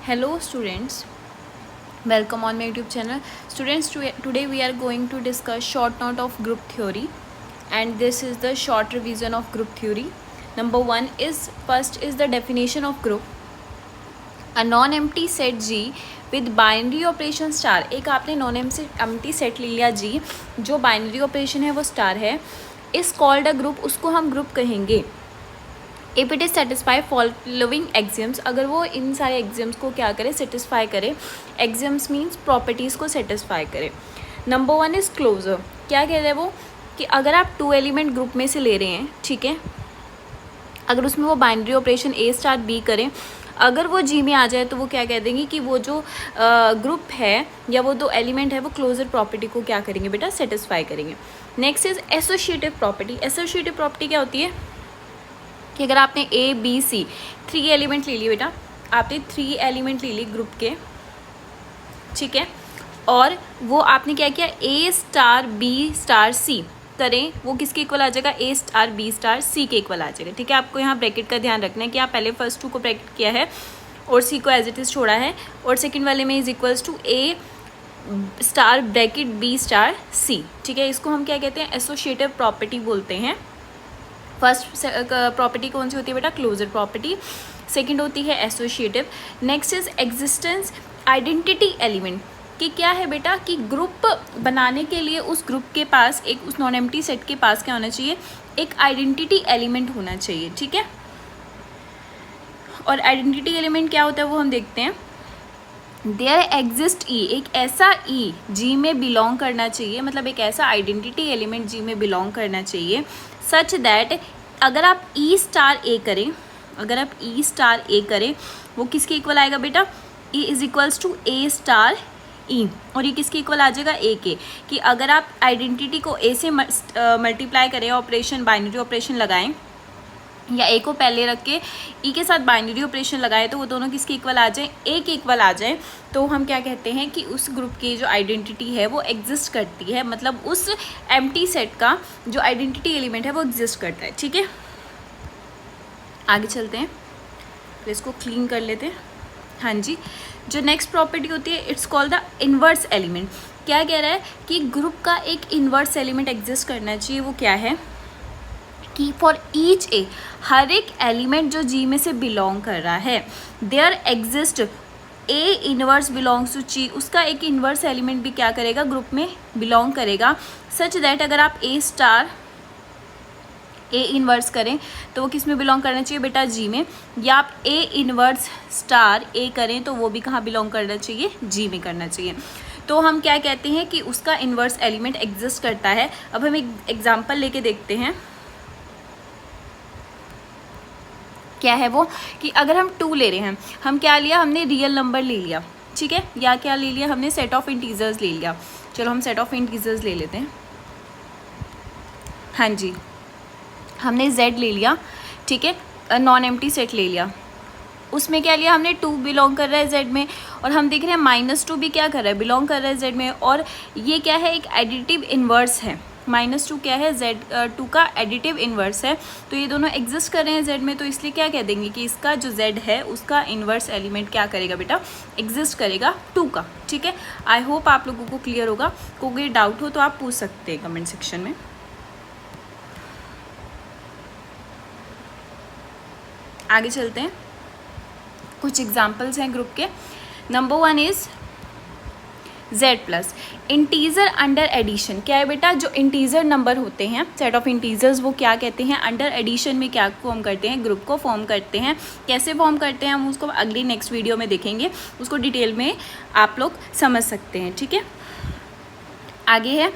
Hello students, welcome on my YouTube channel. Students, today we are going to discuss short note of group theory, and this is the short revision of group theory. Number one is first is the definition of group. A non-empty set G with binary operation star. एक आपने non-empty set ले लिया G जो binary operation है वो star है, is called a group. उसको हम group कहेंगे if it is satisfy following axioms. अगर वो इन सारे एक्सियम्स को क्या करे, सेटिस्फाई करे. एक्सियम्स मीन्स प्रॉपर्टीज़ को सेटिस्फाई करे. Number one is closure. क्या कह रहे हैं वो कि अगर आप 2 एलिमेंट ग्रुप में से ले रहे हैं, ठीक है, अगर उसमें वो बाइनरी ऑपरेशन ए स्टार बी करें, अगर वो जी में आ जाए तो वो क्या कह देंगे कि वो जो ग्रुप है या वो 2 एलिमेंट है वो क्लोजर प्रॉपर्टी को क्या करेंगे बेटा, सेटिस्फाई करेंगे. Next is associative property. Associative property क्या होती है कि अगर आपने ए बी सी 3 एलिमेंट ले लिए बेटा, आपने 3 एलिमेंट ले लिए ग्रुप के, ठीक है, और वो आपने क्या किया, ए स्टार बी स्टार सी करें, वो किसके इक्वल आ जाएगा, ए स्टार बी स्टार सी के इक्वल आ जाएगा. ठीक है, आपको यहाँ ब्रैकेट का ध्यान रखना है कि आप पहले फर्स्ट 2 को ब्रैकेट किया है और सी को एज इट इज़ छोड़ा है, और सेकेंड वाले में is equals to A star bracket B star C. ठीक है, इसको हम क्या कहते हैं, एसोसिएटिव प्रॉपर्टी बोलते हैं. फर्स्ट प्रॉपर्टी कौन सी होती है बेटा, क्लोजर प्रॉपर्टी. सेकंड होती है associative. Next is existence identity element. कि क्या है बेटा कि ग्रुप बनाने के लिए उस ग्रुप के पास एक, उस नॉन एम्प्टी सेट के पास क्या होना चाहिए, एक आइडेंटिटी एलिमेंट होना चाहिए. ठीक है, और आइडेंटिटी एलिमेंट क्या होता है वो हम देखते हैं. देयर एग्जिस्ट ई, एक ऐसा ई जी में बिलोंग करना चाहिए, मतलब एक ऐसा आइडेंटिटी एलिमेंट जी में बिलोंग करना चाहिए सच दैट अगर आप ई स्टार ए करें, अगर आप ई स्टार ए करें वो किसके इक्वल आएगा बेटा, E is equals to A star E. और ये किसके इक्वल आ जाएगा, ए के. कि अगर आप आइडेंटिटी को ए से मल्टीप्लाई करें, ऑपरेशन बाइनरी ऑपरेशन लगाएं, या ए को पहले रख के ई के साथ बाइनरी ऑपरेशन लगाए तो वो दोनों किसके इक्वल आ जाए, ए के इक्वल आ जाए, तो हम क्या कहते हैं कि उस ग्रुप की जो आइडेंटिटी है वो एग्जिस्ट करती है, मतलब उस एम्प्टी सेट का जो आइडेंटिटी एलिमेंट है वो एग्जिस्ट करता है. ठीक है, आगे चलते हैं, तो इसको क्लीन कर लेते हैं. हाँ जी, जो नेक्स्ट प्रॉपर्टी होती है it's called the inverse element. क्या कह रहा है कि ग्रुप का एक इन्वर्स एलिमेंट एग्जिस्ट करना चाहिए. वो क्या है कि फॉर ईच ए, हर एक एलिमेंट जो जी में से बिलोंग कर रहा है, there exist a inverse belongs to G, उसका एक इन्वर्स एलिमेंट भी क्या करेगा, ग्रुप में बिलोंग करेगा. सच दैट अगर आप ए स्टार ए इनवर्स करें तो वो किस में बिलोंग करना चाहिए बेटा, जी में. या आप ए इनवर्स स्टार ए करें तो वो भी कहाँ बिलोंग करना चाहिए, जी में करना चाहिए. तो हम क्या कहते हैं कि उसका इन्वर्स एलिमेंट एग्जिस्ट करता है. अब हम एक एग्जाम्पल लेके देखते हैं. क्या है वो कि अगर हम 2 ले रहे हैं, हम क्या लिया, हमने रियल नंबर ले लिया, ठीक है, या क्या ले लिया, हमने सेट ऑफ इंटीजर्स ले लिया. चलो हम सेट ऑफ इंटीजर्स ले लेते हैं. हाँ जी, हमने z ले लिया, ठीक है, नॉन एम्प्टी सेट ले लिया. उसमें क्या लिया हमने, 2 बिलोंग कर रहा है z में, और हम देख रहे हैं -2 भी क्या कर रहा है, बिलोंग कर रहा है z में. और ये क्या है, एक एडिटिव इन्वर्स है. -2 क्या है, z2 का एडिटिव इन्वर्स है. तो ये दोनों एग्जिस्ट कर रहे हैं z में, तो इसलिए क्या कह देंगे कि इसका जो z है उसका इन्वर्स एलिमेंट क्या करेगा बेटा, एग्जिस्ट करेगा 2 का. ठीक है, आई होप आप लोगों को क्लियर होगा. कोई डाउट हो तो आप पूछ सकते हैं कमेंट सेक्शन में. आगे चलते हैं, कुछ एग्जाम्पल्स हैं ग्रुप के. Number 1 is z plus integer under addition. क्या है बेटा, जो इंटीजर नंबर होते हैं, सेट ऑफ इंटीजर्स, वो क्या कहते हैं, अंडर एडिशन में क्या फॉर्म करते हैं, ग्रुप को फॉर्म करते हैं. कैसे फॉर्म करते हैं हम उसको अगली नेक्स्ट वीडियो में देखेंगे, उसको डिटेल में आप लोग समझ सकते हैं. ठीक है, आगे है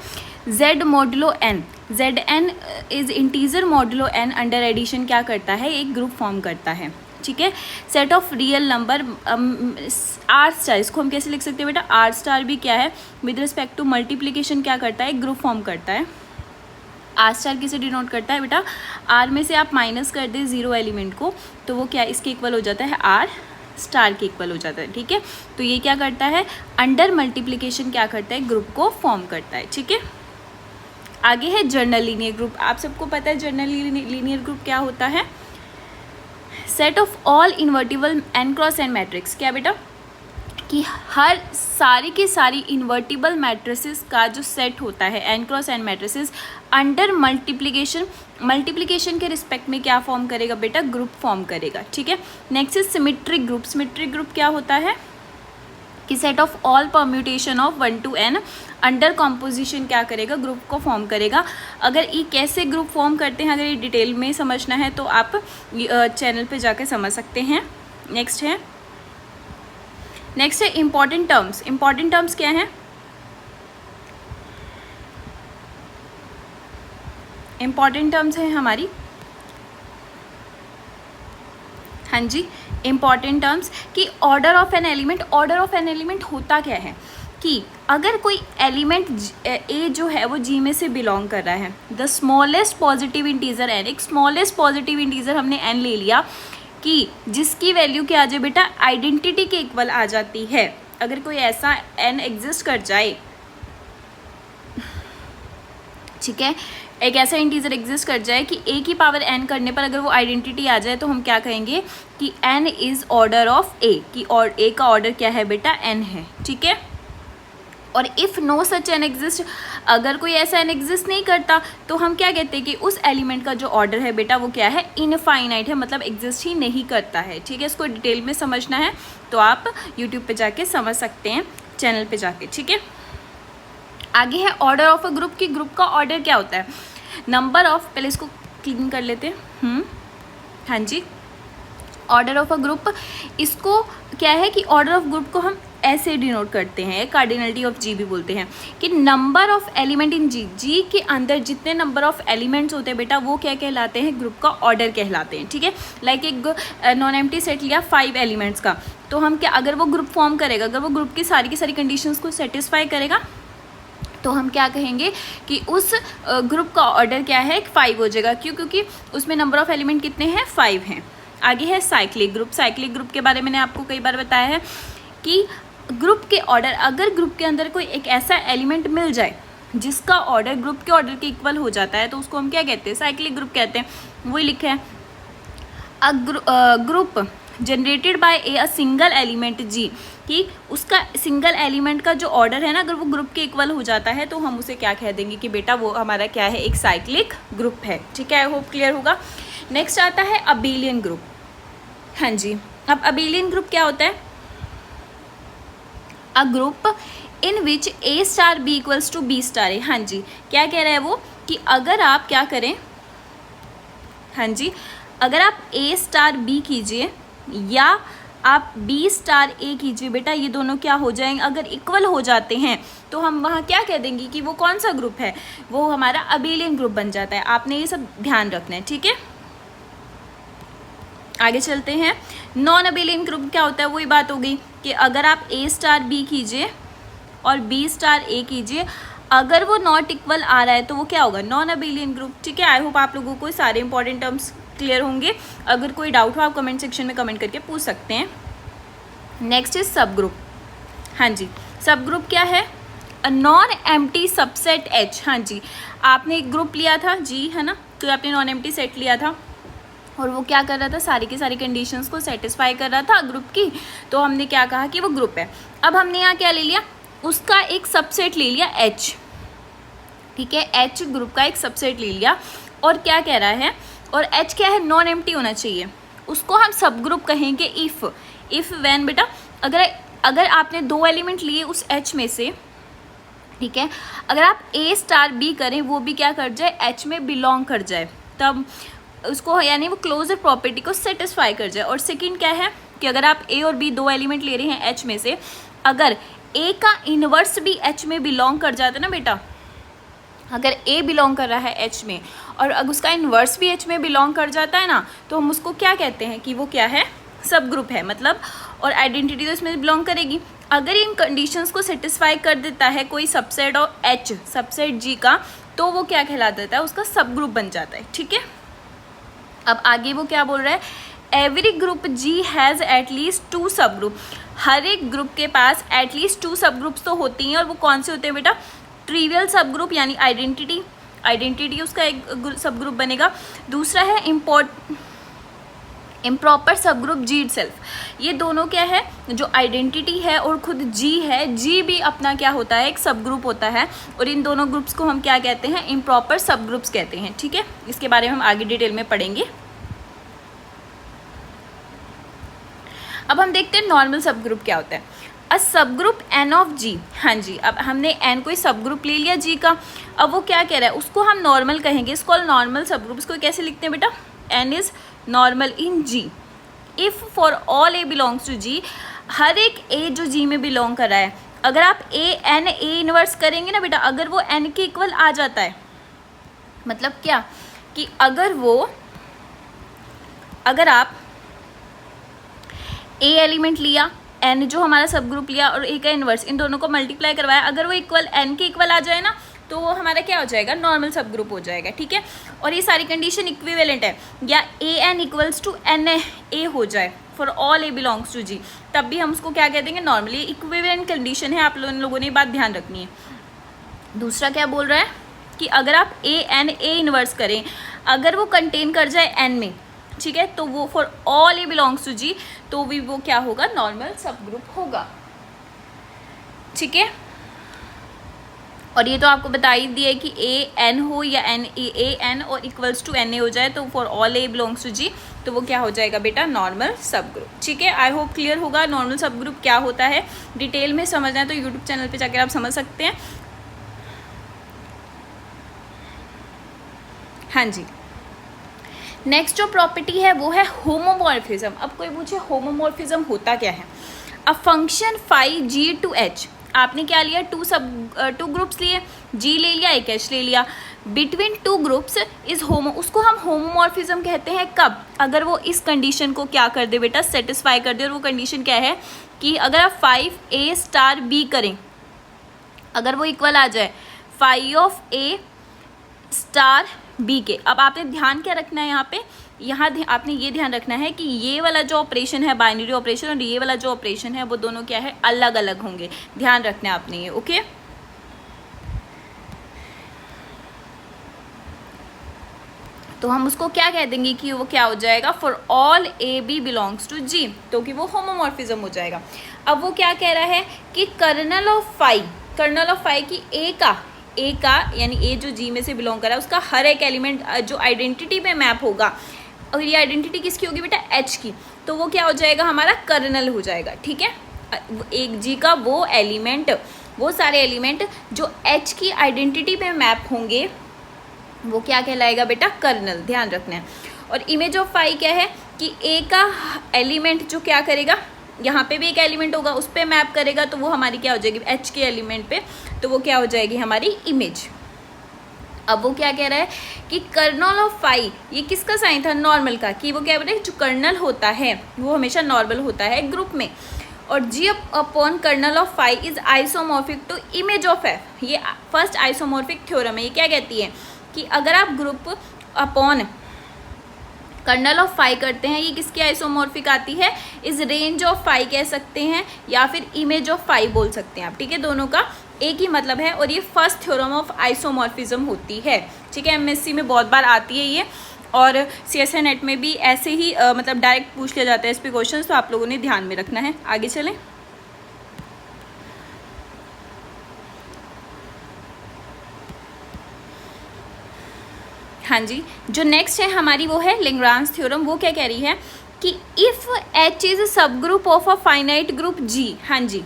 z modulo n. Zn is integer modulo n under addition क्या करता है, एक ग्रुप फॉर्म करता है. ठीक है, set of real number R star, इसको हम कैसे लिख सकते हैं बेटा, आर स्टार भी क्या है, विद रिस्पेक्ट टू मल्टीप्लिकेशन क्या करता है, ग्रुप फॉर्म करता है. आर स्टार किसे डिनोट करता है बेटा, आर में से आप माइनस कर दें 0 एलिमेंट को तो वो क्या इसके इक्वल हो जाता है, आर स्टार के इक्वल हो जाता है. ठीक है, तो ये क्या करता है, अंडर मल्टीप्लिकेशन क्या करता है, ग्रुप को फॉर्म करता है. ठीक है, आगे है जर्नल लीनियर ग्रुप. आप सबको पता है जर्नल लीनियर ग्रुप क्या होता है, set of all invertible n cross n matrix. क्या बेटा, कि हर सारी की सारी इन्वर्टिबल मैट्रिसेस का जो सेट होता है n cross n matrices under multiplication के रिस्पेक्ट में क्या फॉर्म करेगा बेटा, ग्रुप फॉर्म करेगा। ठीक है, next is symmetric group. Symmetric group क्या होता है कि set of all permutation of 1 to n under composition क्या करेगा, ग्रुप को फॉर्म करेगा। अगर ये कैसे ग्रुप फॉर्म करते हैं, अगर ये डिटेल में समझना है तो आप चैनल पे जाकर समझ सकते हैं। नेक्स्ट है इंपॉर्टेंट टर्म्स। इंपॉर्टेंट टर्म्स क्या है, इंपॉर्टेंट टर्म्स है हमारी, हाँ जी, इंपॉर्टेंट टर्म्स कि order of an element. Order of an element होता क्या है कि अगर कोई एलिमेंट ए जो है वो जी में से बिलोंग कर रहा है, the smallest positive integer N, एक स्मॉलेस्ट पॉजिटिव इंटीजर हमने एन ले लिया कि जिसकी वैल्यू क्या आ जाए बेटा, आइडेंटिटी के इक्वल आ जाती है। अगर कोई ऐसा एन एग्जिस्ट कर जाए, ठीक है, एक ऐसा इंटीजर एग्जिस्ट कर जाए कि ए की पावर एन करने पर अगर वो आइडेंटिटी आ जाए तो हम क्या कहेंगे कि एन इज ऑर्डर ऑफ ए, कि और ए का ऑर्डर क्या है बेटा, एन है। ठीक है, और if no such N exist, अगर कोई ऐसा एन एग्जिस्ट नहीं करता तो हम क्या कहते हैं कि उस एलिमेंट का जो ऑर्डर है बेटा वो क्या है, इनफाइनाइट है, मतलब एग्जिस्ट ही नहीं करता है। ठीक है, इसको डिटेल में समझना है तो आप यूट्यूब पे जाके समझ सकते हैं, चैनल पे जाके। ठीक है, आगे है ऑर्डर ऑफ अ ग्रुप की ग्रुप का ऑर्डर क्या होता है, नंबर ऑफ, पहले इसको क्लीन कर लेते हैं। हाँ जी, ऑर्डर ऑफ अ ग्रुप, इसको क्या है कि ऑर्डर ऑफ ग्रुप को हम ऐसे डिनोट करते हैं, कार्डिनलिटी ऑफ जी भी बोलते हैं, कि नंबर ऑफ एलिमेंट इन जी, जी के अंदर जितने नंबर ऑफ एलिमेंट्स होते हैं बेटा वो क्या कहलाते हैं, ग्रुप का ऑर्डर कहलाते हैं। ठीक है, लाइक एक नॉन एम्प्टी सेट लिया 5 एलिमेंट्स का, तो हम क्या, अगर वो ग्रुप फॉर्म करेगा, अगर वो ग्रुप की सारी कंडीशंस को सेटिस्फाई करेगा तो हम क्या कहेंगे कि उस ग्रुप का ऑर्डर क्या है, 5 हो जाएगा। क्यों, क्योंकि उसमें नंबर ऑफ एलिमेंट कितने हैं, 5 हैं। आगे है साइक्लिक ग्रुप। साइक्लिक ग्रुप के बारे में मैंने आपको कई बार बताया है कि ग्रुप के ऑर्डर, अगर ग्रुप के अंदर कोई एक ऐसा एलिमेंट मिल जाए जिसका ऑर्डर ग्रुप के ऑर्डर के इक्वल हो जाता है तो उसको हम क्या कहते हैं, साइक्लिक ग्रुप कहते हैं। वही लिखा है, a group generated by a single element G, कि उसका सिंगल एलिमेंट का जो ऑर्डर है ना, अगर वो ग्रुप के इक्वल हो जाता है तो हम उसे क्या कह देंगे कि बेटा वो हमारा क्या है, एक साइक्लिक ग्रुप है। ठीक है, आई होप क्लियर होगा। नेक्स्ट आता है अबेलियन ग्रुप। हाँ जी, अब अबेलियन ग्रुप क्या होता है, a group in which A star B equals to B star A. हाँ जी, क्या कह रहा है वो कि अगर आप क्या करें, हाँ जी, अगर आप ए स्टार बी कीजिए या आप बी स्टार ए कीजिए बेटा, ये दोनों क्या हो जाएंगे, अगर इक्वल हो जाते हैं तो हम वहाँ क्या कह देंगे कि वो कौन सा ग्रुप है, वो हमारा अबेलियन ग्रुप बन जाता है। आपने ये सब ध्यान रखना है। ठीक है, आगे चलते हैं। नॉन अबेलियन ग्रुप क्या होता है, वही बात हो गई कि अगर आप ए स्टार बी कीजिए और बी स्टार ए कीजिए, अगर वो नॉट इक्वल आ रहा है तो वो क्या होगा, नॉन अबेलियन ग्रुप। ठीक है, आई होप आप लोगों को सारे इंपॉर्टेंट टर्म्स क्लियर होंगे। अगर कोई डाउट हो आप कमेंट सेक्शन में कमेंट करके पूछ सकते हैं। नेक्स्ट इज सब ग्रुप। हाँ जी, सब ग्रुप क्या है, a non empty subset H. हाँ जी, आपने एक ग्रुप लिया था जी, है ना, तो आपने नॉन एम्प्टी सेट लिया था और वो क्या कर रहा था, सारी की सारी कंडीशंस को सेटिस्फाई कर रहा था ग्रुप की, तो हमने क्या कहा कि वो ग्रुप है। अब हमने यहाँ क्या ले लिया, उसका एक सबसेट ले लिया एच। ठीक है, एच ग्रुप का एक सबसेट ले लिया और क्या कह रहा है, और एच क्या है, नॉन एम्प्टी होना चाहिए, उसको हम सब ग्रुप कहेंगे इफ़ व्हेन बेटा, अगर आपने 2 एलिमेंट लिए उस एच में से, ठीक है, अगर आप ए स्टार बी करें वो भी क्या कर जाए, एच में बिलोंग कर जाए, तब उसको यानी वो क्लोजर प्रॉपर्टी को सेटिस्फाई कर जाए। और सेकंड क्या है कि अगर आप ए और बी 2 एलिमेंट ले रहे हैं एच में से, अगर ए का इनवर्स भी एच में बिलोंग कर जाता है ना बेटा, अगर ए बिलोंग कर रहा है एच में और अगर उसका इन्वर्स भी एच में बिलोंग कर जाता है ना, तो हम उसको क्या कहते हैं कि वो क्या है, सब ग्रुप है। मतलब और आइडेंटिटी तो इसमें बिलोंग करेगी। अगर इन कंडीशंस को सेटिस्फाई कर देता है कोई सबसेट ऑफ एच, सबसेट जी का, तो वो क्या कहला देता है, उसका सब ग्रुप बन जाता है। ठीक है, अब आगे वो क्या बोल रहा है, every group G has at least 2 सब ग्रुप। हर एक ग्रुप के पास एटलीस्ट 2 सब ग्रुप्स तो होती हैं, और वो कौन से होते हैं बेटा, ट्रिवियल सब ग्रुप यानी आइडेंटिटी उसका एक सब ग्रुप बनेगा। दूसरा है इम्प्रॉपर सब ग्रुप जी इटसेल्फ, ये दोनों क्या है, जो आइडेंटिटी है और खुद जी है, जी भी अपना क्या होता है, एक सब ग्रुप होता है, और इन दोनों ग्रुप्स को हम क्या कहते हैं, इम्प्रॉपर सब ग्रुप्स कहते हैं। ठीक है, इसके बारे में हम आगे डिटेल में पढ़ेंगे। अब हम देखते हैं नॉर्मल सब ग्रुप क्या होता है। अ सब ग्रुप एन ऑफ जी, हाँ जी, अब हमने एन कोई सब ग्रुप ले लिया जी का, अब वो क्या कह रहा है, उसको हम नॉर्मल कहेंगे, इसको नॉर्मल सब ग्रुप। इसको कैसे लिखते हैं बेटा, N is normal in G if for all A belongs to G, हर एक ए जो जी में बिलोंग कर रहा है, अगर आप ए एन ए इनवर्स करेंगे ना बेटा, अगर वो एन के इक्वल आ जाता है, मतलब क्या कि अगर आप ए एलिमेंट लिया, एन जो हमारा सब ग्रुप लिया, और ए का इनवर्स, इन दोनों को मल्टीप्लाई करवाया, अगर वो इक्वल एन के इक्वल आ जाए ना, तो वो हमारा क्या हो जाएगा, नॉर्मल सब ग्रुप हो जाएगा। ठीक है, और ये सारी कंडीशन इक्विवेलेंट है, या A N equals to N A हो जाए for all A belongs to G, तब भी हम उसको क्या कह देंगे, नॉर्मली इक्विवेलेंट कंडीशन है, आप लोगों ने बात ध्यान रखनी है। दूसरा क्या बोल रहा है कि अगर आप ए एन ए इनवर्स करें, अगर वो कंटेन कर जाए एन में, ठीक है, तो वो for all A belongs to G, तो भी वो क्या होगा, नॉर्मल सब ग्रुप होगा। ठीक है, और ये तो आपको बता ही दिया कि ए एन हो या एन ए एन और इक्वल्स टू एन ए हो जाए, तो for all A belongs to G, तो वो क्या हो जाएगा बेटा, नॉर्मल सब ग्रुप। ठीक है, आई होप क्लियर होगा नॉर्मल सब ग्रुप क्या होता है। डिटेल में समझना है तो यूट्यूब चैनल पे जाकर आप समझ सकते हैं। हाँ जी, नेक्स्ट जो प्रॉपर्टी है वो है होमोमॉर्फिज्म। अब कोई पूछे होमोमॉर्फिज्म होता क्या है। A function phi G to H, आपने क्या लिया, टू ग्रुप्स लिए, जी ले लिया, एक एच ले लिया, बिटवीन टू ग्रुप्स इज होमो, उसको हम होमोमॉर्फिज्म कहते हैं। कब, अगर वो इस कंडीशन को क्या कर दे बेटा, सेटिस्फाई कर दे, और वो कंडीशन क्या है कि अगर आप 5a स्टार b करें, अगर वो इक्वल आ जाए 5 ऑफ a स्टार बी के। अब आपने ध्यान क्या रखना है यहाँ पे, यहाँ आपने ये ध्यान रखना है कि ये वाला जो ऑपरेशन है बाइनरी ऑपरेशन, और ये वाला जो ऑपरेशन है वो दोनों क्या है, अलग अलग होंगे, ध्यान रखना है आपने ये। ओके, तो हम उसको क्या कह देंगे कि वो क्या हो जाएगा, for all A B belongs to G, तो कि वो होमोमॉर्फिज्म हो जाएगा। अब वो क्या कह रहा है कि कर्नल ऑफ फाई की ए का यानी ए जो जी में से बिलोंग कर रहा है, उसका हर एक एलिमेंट जो आइडेंटिटी पे मैप होगा, और ये आइडेंटिटी किसकी होगी बेटा, एच की, तो वो क्या हो जाएगा, हमारा कर्नल हो जाएगा। ठीक है, एक जी का वो एलिमेंट, वो सारे एलिमेंट जो एच की आइडेंटिटी पे मैप होंगे, वो क्या कहलाएगा बेटा, कर्नल, ध्यान रखना है। और इमेज ऑफ फाई क्या है कि ए का एलिमेंट जो क्या करेगा, यहाँ पे भी एक एलिमेंट होगा, उस पर मैप करेगा, तो वो हमारी क्या हो जाएगी, एच के एलिमेंट पे, तो वो क्या हो जाएगी, हमारी इमेज। अब वो क्या कह रहा है कि कर्नल ऑफ फाई, ये किसका साइन था, नॉर्मल का, कि वो क्या बोल रहे हैं, जो कर्नल होता है वो हमेशा नॉर्मल होता है ग्रुप में, और G upon kernel of phi is isomorphic to image of F. ये फर्स्ट आइसोमॉर्फिक थ्योरम है। ये क्या कहती है कि अगर आप group upon kernel of phi करते हैं, ये किसकी आइसोमॉर्फिक आती है, इस रेंज ऑफ फाई कह सकते हैं, या फिर इमेज ऑफ फाई बोल सकते हैं आप। ठीक है, दोनों का एक ही मतलब है, और ये फर्स्ट थ्योरम ऑफ आइसोमॉर्फिज्म होती है। ठीक है, एमएससी में बहुत बार आती है ये, और सीएसई नेट में भी ऐसे ही मतलब डायरेक्ट पूछ लिया जाता है इस पे क्वेश्चन, तो आप लोगों ने ध्यान में रखना है। आगे चलें। हाँ जी, जो नेक्स्ट है हमारी वो है लैग्रांज थ्योरम। वो क्या कह रही है कि if H is a subgroup of a finite group G. हाँ जी,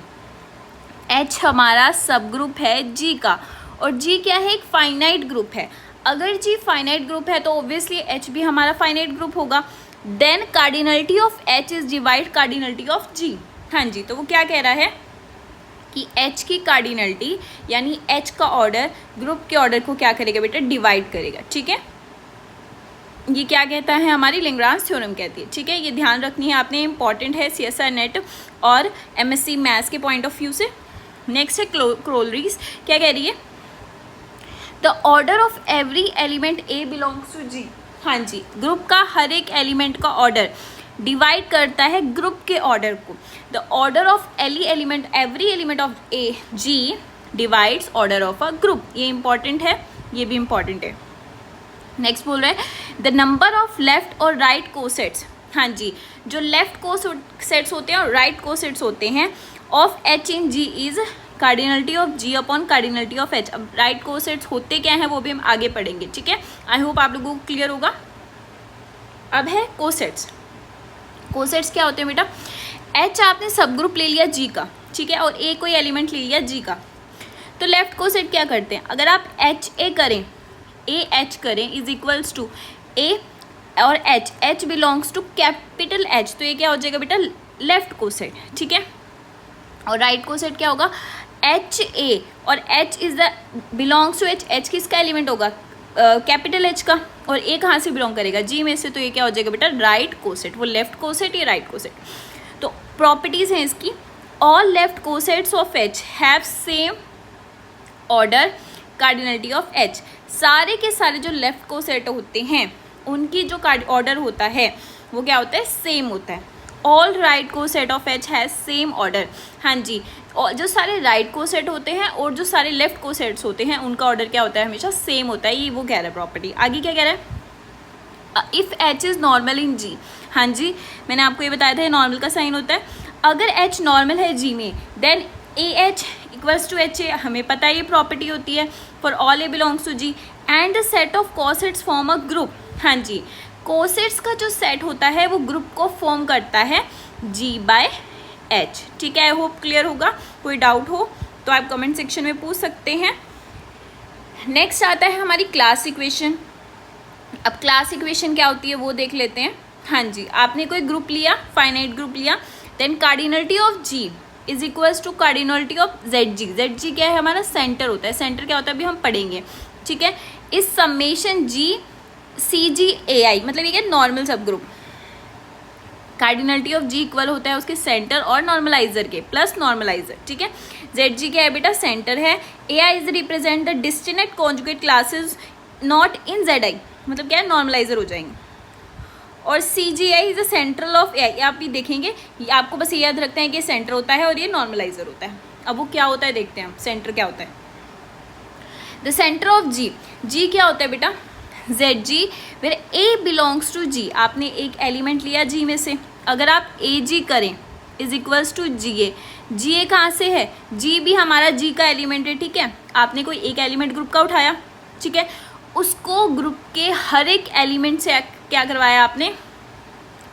एच हमारा सब ग्रुप है जी का, और जी क्या है, एक फाइनाइट ग्रुप है। अगर जी फाइनाइट ग्रुप है तो ऑब्वियसली एच भी हमारा फाइनाइट ग्रुप होगा। Then cardinality of H is divide cardinality of G. हाँ जी, तो वो क्या कह रहा है कि एच की कार्डिनलिटी यानी एच का ऑर्डर ग्रुप के ऑर्डर को क्या करेगा बेटा, डिवाइड करेगा। ठीक है, ये क्या कहता है, हमारी लैग्रांज थ्योरम कहती है। ठीक है, ये ध्यान रखनी है आपने, इंपॉर्टेंट है सीएसई नेट और एमएससी मैथ्स के पॉइंट ऑफ व्यू से। नेक्स्ट है क्रोलरीज। क्या कह रही है, the order of every element A belongs to G. हाँ जी, ग्रुप का हर एक एलिमेंट का ऑर्डर डिवाइड करता है ग्रुप के ऑर्डर को। The order of every element of a G divides order of a group. ये इंपॉर्टेंट है, ये भी इंपॉर्टेंट है। नेक्स्ट बोल रहा है द नंबर ऑफ लेफ्ट और राइट कोसेट्स। हाँ जी, जो लेफ्ट को सेट्स होते हैं और राइट को सेट्स होते हैं of H in G is cardinality of G upon cardinality of H. अब राइट को सेट्स होते क्या हैं वो भी हम आगे पढ़ेंगे, ठीक है। आई होप आप लोगों को क्लियर होगा। अब है कोसेट्स। कोसेट्स क्या होते हैं बेटा, एच आपने सब ग्रुप ले लिया जी का, ठीक है, और ए कोई एलिमेंट ले लिया जी का, तो लेफ्ट कोसेट क्या करते हैं, अगर आप एच ए करें, ए एच करें इज इक्वल्स टू ए और H, H belongs to capital H, तो ये क्या हो जाएगा बेटा लेफ्ट कोसेट, ठीक है। और राइट कोसेट क्या होगा, एच ए और H is the belongs to H, H किसका एलिमेंट होगा कैपिटल एच का, और ए कहाँ से बिलोंग करेगा जी में से, तो ये क्या हो जाएगा बेटा राइट कोसेट, वो लेफ्ट कोसेट ये राइट कोसेट। तो प्रॉपर्टीज हैं इसकी, all left cosets of H have same order cardinality of H, सारे के सारे जो लेफ्ट कोसेट होते हैं उनकी जो ऑर्डर होता है वो क्या होता है सेम होता है। All right coset of H has same order, हाँ जी, और जो सारे राइट कोसेट होते हैं और जो सारे लेफ्ट कोसेट्स होते हैं उनका ऑर्डर क्या होता है हमेशा सेम होता है, ये वो कह रहा है प्रॉपर्टी। आगे क्या कह रहा है, if H is normal in G, हाँ जी मैंने आपको ये बताया था ये नॉर्मल का साइन होता है, अगर एच नॉर्मल है जी में then A H equals to H A, हमें पता है ये प्रॉपर्टी होती है for all A belongs to G, and the set of cosets form a group, हाँ जी कोसेट्स का जो सेट होता है वो ग्रुप को फॉर्म करता है जी बाय एच, ठीक है। आई होप क्लियर होगा, कोई डाउट हो तो आप कमेंट सेक्शन में पूछ सकते हैं। नेक्स्ट आता है हमारी क्लास इक्वेशन। अब क्लास इक्वेशन क्या होती है वो देख लेते हैं। हाँ जी, आपने कोई ग्रुप लिया, फाइनाइट ग्रुप लिया, then cardinality of G is equals to cardinality of Z G, Z G क्या है हमारा सेंटर होता है, सेंटर क्या होता है अभी हम पढ़ेंगे, ठीक है। इस समेशन जी सी जी ए आई, मतलब ये क्या normal subgroup, cardinality of G equal होता है उसके सेंटर और नॉर्मलाइजर के प्लस नॉर्मलाइजर, ठीक है। जेड जी क्या है बेटा सेंटर है, A I is represent the distinct conjugate classes not in Z I, मतलब क्या है नॉर्मलाइजर हो जाएंगे, और C G I is the central of A I, आप भी देखेंगे आपको बस ये याद रखते हैं कि सेंटर होता है और ये नॉर्मलाइजर होता है। अब वो क्या होता है देखते हैं हम, सेंटर क्या होता है, the centre of G, G क्या होता है बेटा Z G where A belongs to G, आपने एक एलिमेंट लिया जी में से, अगर आप ए जी करें इज इक्वल्स टू जी ए, जी ए कहाँ से है, जी भी हमारा जी का एलिमेंट है, ठीक है। आपने कोई एक एलिमेंट ग्रुप का उठाया, ठीक है, उसको ग्रुप के हर एक एलिमेंट से क्या करवाया आपने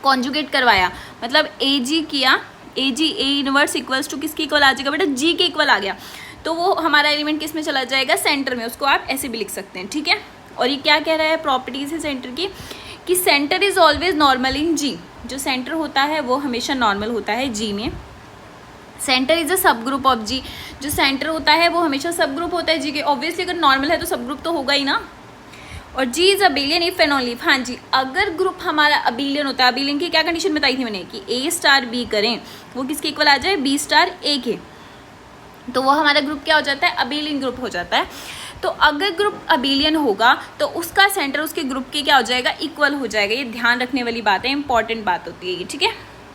कॉन्जुगेट करवाया, मतलब ए जी किया, ए जी ए इनवर्स इक्वल्स टू किसके इक्वल आ जाएगा बेटा जी के इक्वल आ गया, तो वो हमारा एलिमेंट किस में चला जाएगा सेंटर में, उसको आप ऐसे भी लिख सकते हैं, ठीक है। और ये क्या कह रहा है प्रॉपर्टीज है सेंटर की कि centre is always normal in G, जो सेंटर होता है वो हमेशा नॉर्मल होता है जी में। Centre is a subgroup of जी, जो सेंटर होता है वो हमेशा सब ग्रुप होता है जी के, ऑब्वियसली अगर नॉर्मल है तो सब ग्रुप तो होगा ही ना। और G is abelian if and only, हाँ जी अगर ग्रुप हमारा अबिलियन होता है, अबिलियन की क्या कंडीशन बताई थी मैंने कि ए स्टार बी करें वो किसके इक्वल आ जाए बी स्टार ए के, तो वो हमारा ग्रुप क्या हो जाता है अबिलियन ग्रुप हो जाता है। तो अगर ग्रुप अबिलियन होगा तो उसका सेंटर उसके ग्रुप के क्या हो जाएगा इक्वल हो जाएगा, ये ध्यान रखने वाली बात है, इंपॉर्टेंट बात होती है ये, ठीक है।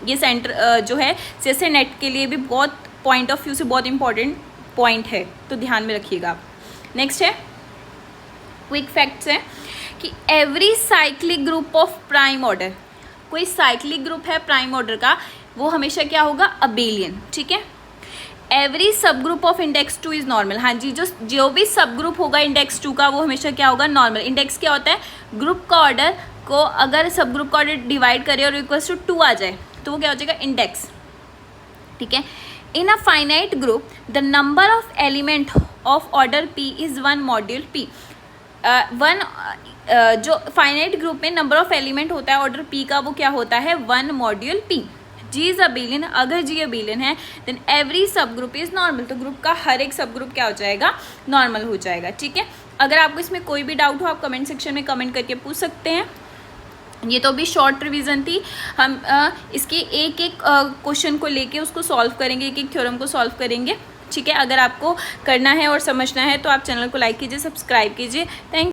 ये सेंटर जो है जैसे नेट के लिए भी बहुत पॉइंट ऑफ व्यू से बहुत इंपॉर्टेंट पॉइंट है, तो ध्यान में रखिएगा आप। नेक्स्ट है क्विक फैक्ट्स है कि every cyclic group of prime order, कोई साइक्लिक ग्रुप है प्राइम ऑर्डर का वो हमेशा क्या होगा अबिलियन, ठीक है। Every subgroup of index 2 is normal, हाँ जी जो भी सब ग्रुप होगा इंडेक्स 2 का वो हमेशा क्या होगा नॉर्मल। इंडेक्स क्या होता है ग्रुप का ऑर्डर को अगर सब ग्रुप का ऑर्डर डिवाइड करे और इक्वल्स टू 2 आ जाए तो वो क्या हो जाएगा इंडेक्स, ठीक है। In a finite group the number of element of order P is 1 module P, जो फाइनाइट ग्रुप में नंबर ऑफ एलिमेंट होता है ऑर्डर पी का वो क्या होता है 1 module P. G is abelian, अगर जी अबिलियन है then every subgroup is normal, तो ग्रुप का हर एक सब ग्रुप क्या हो जाएगा नॉर्मल हो जाएगा, ठीक है। अगर आपको इसमें कोई भी डाउट हो आप कमेंट सेक्शन में कमेंट करके पूछ सकते हैं। ये तो अभी शॉर्ट रिवीजन थी, हम इसके एक एक क्वेश्चन को लेके उसको सॉल्व करेंगे, एक एक थ्योरम को सॉल्व करेंगे, ठीक है। अगर आपको करना है और समझना है तो आप चैनल को लाइक कीजिए, सब्सक्राइब कीजिए। थैंक